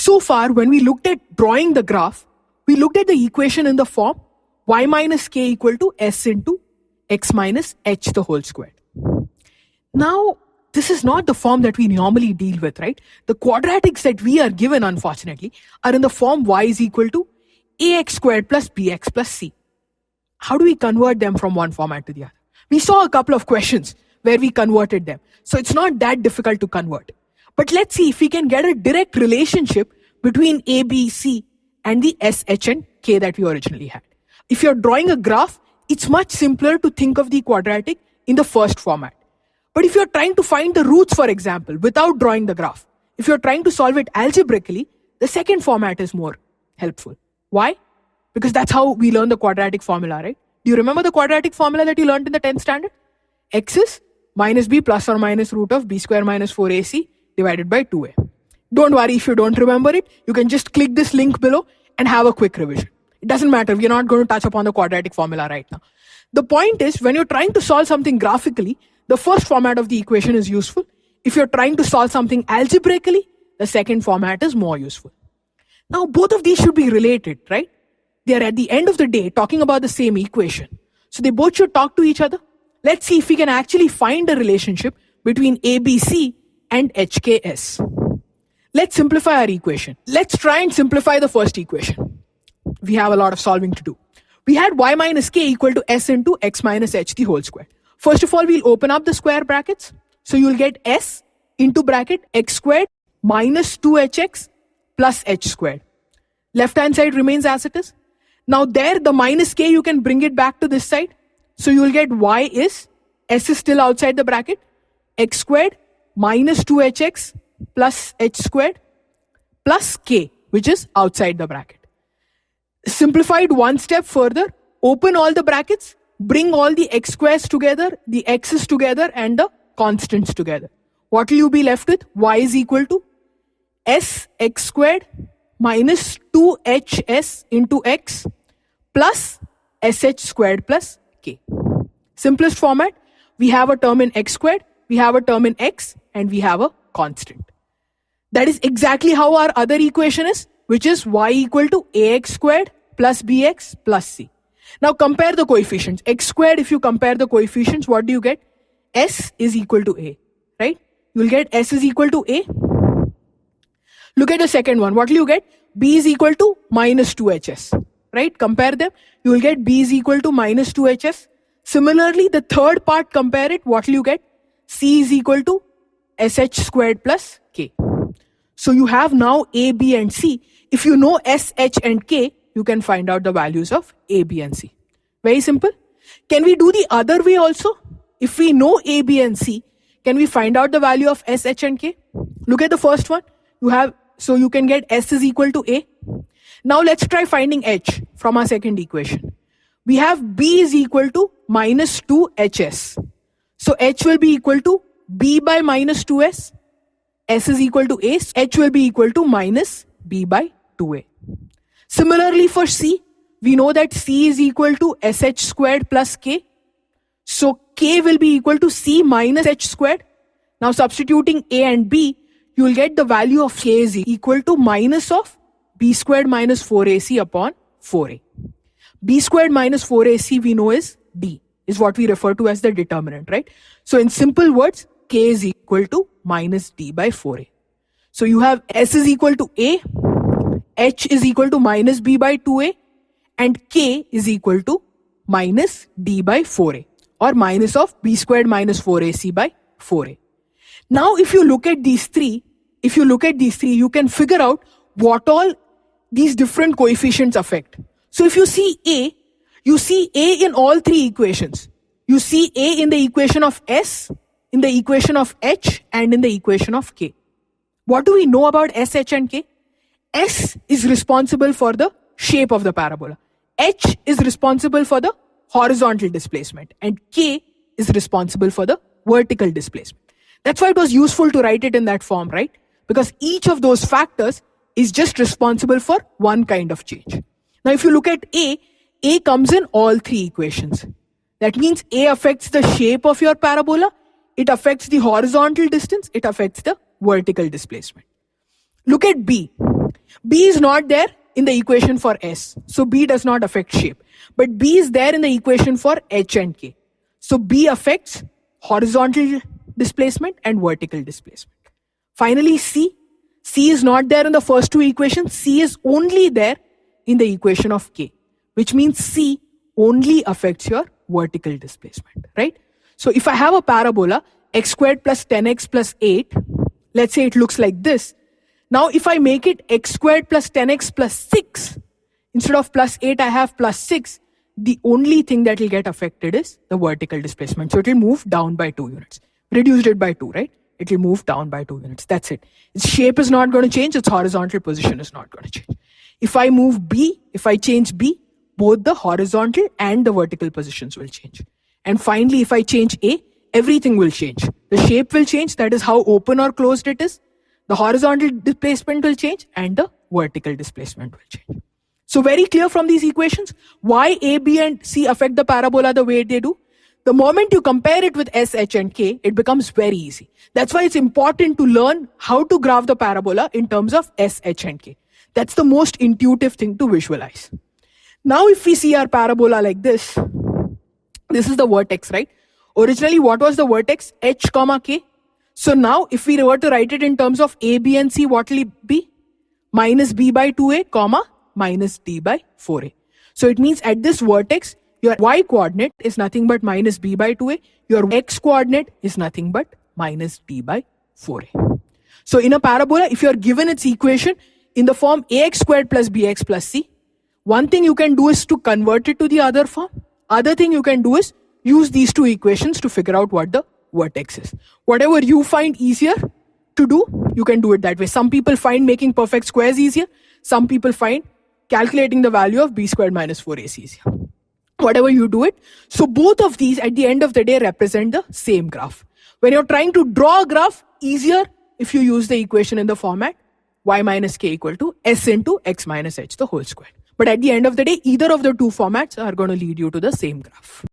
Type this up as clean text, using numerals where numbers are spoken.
So far, when we looked at drawing the graph, we looked at the equation in the form y minus k equal to s into x minus h the whole squared. Now, this is not the form that we normally deal with, right? The quadratics that we are given, unfortunately, are in the form y is equal to ax squared plus bx plus c. How do we convert them from one format to the other? We saw a couple of questions where we converted them. So it's not that difficult to convert. But let's see if we can get a direct relationship between a, b, c and the s, h and k that we originally had. If you're drawing a graph, it's much simpler to think of the quadratic in the first format. But if you're trying to find the roots, for example, without drawing the graph, if you're trying to solve it algebraically, the second format is more helpful. Why? Because that's how we learn the quadratic formula, right? Do you remember the quadratic formula that you learned in the 10th standard? X is minus b plus or minus root of b square minus 4ac divided by 2a. Don't worry if you don't remember it. You can just click this link below and have a quick revision. It doesn't matter. We're not going to touch upon the quadratic formula right now. The point is, when you're trying to solve something graphically, the first format of the equation is useful. If you're trying to solve something algebraically, the second format is more useful. Now, both of these should be related, right? They are at the end of the day talking about the same equation. So they both should talk to each other. Let's see if we can actually find a relationship between ABC and HKS. Let's simplify our equation. Let's try and simplify the first equation. We have a lot of solving to do. We had y minus k equal to s into x minus h the whole square. First of all, we'll open up the square brackets. So you'll get s into bracket x squared minus 2hx plus h squared. Left hand side remains as it is. Now there, the minus k, you can bring it back to this side. So you'll get y is, s is still outside the bracket, x squared minus 2hx plus h squared plus k, which is outside the bracket. Simplified one step further, open all the brackets, bring all the x squares together, the x's together and the constants together. What will you be left with? Y is equal to s x squared minus 2hs into x plus sh squared plus k. Simplest format, we have a term in x squared, we have a term in x, and we have a constant. That is exactly how our other equation is, which is y equal to ax squared plus bx plus c. Now compare the coefficients. X squared, if you compare the coefficients, what do you get? S is equal to a, right? You'll get s is equal to a. Look at the second one. What will you get? B is equal to minus 2hs, right? Compare them. You will get B is equal to minus 2hs. Similarly, the third part, compare it. What will you get? C is equal to sh squared plus k. So you have now A, B and C. If you know S, H and K, you can find out the values of A, B and C. Very simple. Can we do the other way also? If we know A, B and C, can we find out the value of S, H and K? Look at the first one. So you can get S is equal to A. Now let's try finding H from our second equation. We have B is equal to minus 2hs. So H will be equal to B by minus 2s. S is equal to A. H will be equal to minus B by 2a. Similarly for C, we know that C is equal to sh squared plus k. So k will be equal to C minus h squared. Now substituting A and B, you will get the value of k is equal to minus of b squared minus 4ac upon 4a. B squared minus 4ac we know is d, is what we refer to as the determinant, right? So in simple words, k is equal to minus d by 4a. So you have s is equal to a, h is equal to minus b by 2a, and k is equal to minus d by 4a, or minus of b squared minus 4ac by 4a. Now if you look at these three, you can figure out what all these different coefficients affect. So if you see A in all three equations. You see A in the equation of S, in the equation of H, and in the equation of K. What do we know about S, H, and K? S is responsible for the shape of the parabola. H is responsible for the horizontal displacement. And K is responsible for the vertical displacement. That's why it was useful to write it in that form, right? Because each of those factors is just responsible for one kind of change. Now if you look at A comes in all three equations. That means A affects the shape of your parabola, it affects the horizontal distance, it affects the vertical displacement. Look at B. B is not there in the equation for S. So B does not affect shape. But B is there in the equation for H and K. So B affects horizontal displacement and vertical displacement. Finally, C. C is not there in the first two equations. C is only there in the equation of K, which means C only affects your vertical displacement, right? So if I have a parabola, x squared plus 10x plus 8, let's say it looks like this. Now if I make it x squared plus 10x plus 6, instead of plus 8, I have plus 6. The only thing that will get affected is the vertical displacement. So it will move down by 2 units. Reduced it by 2, right? It will move down by 2 units. That's it. Its shape is not going to change. Its horizontal position is not going to change. If I move B, if I change B, both the horizontal and the vertical positions will change. And finally, if I change A, everything will change. The shape will change. That is how open or closed it is. The horizontal displacement will change and the vertical displacement will change. So very clear from these equations why A, B and C affect the parabola the way they do. The moment you compare it with S, H and K, it becomes very easy. That's why it's important to learn how to graph the parabola in terms of S, H and K. That's the most intuitive thing to visualize. Now if we see our parabola like this is the vertex, right? Originally, what was the vertex? H comma K. So now if we were to write it in terms of A, B and C, what will it be? Minus B by 2A comma minus D by 4A. So it means at this vertex, your y coordinate is nothing but minus B by 2A. Your x coordinate is nothing but minus D by 4A. So in a parabola, if you are given its equation in the form ax squared plus bx plus c, one thing you can do is to convert it to the other form. Other thing you can do is use these two equations to figure out what the vertex is. Whatever you find easier to do, you can do it that way. Some people find making perfect squares easier. Some people find calculating the value of b squared minus 4ac easier. Whatever you do it. So both of these at the end of the day represent the same graph. When you're trying to draw a graph, easier if you use the equation in the format y minus k equal to s into x minus h the whole squared. But at the end of the day, either of the two formats are going to lead you to the same graph.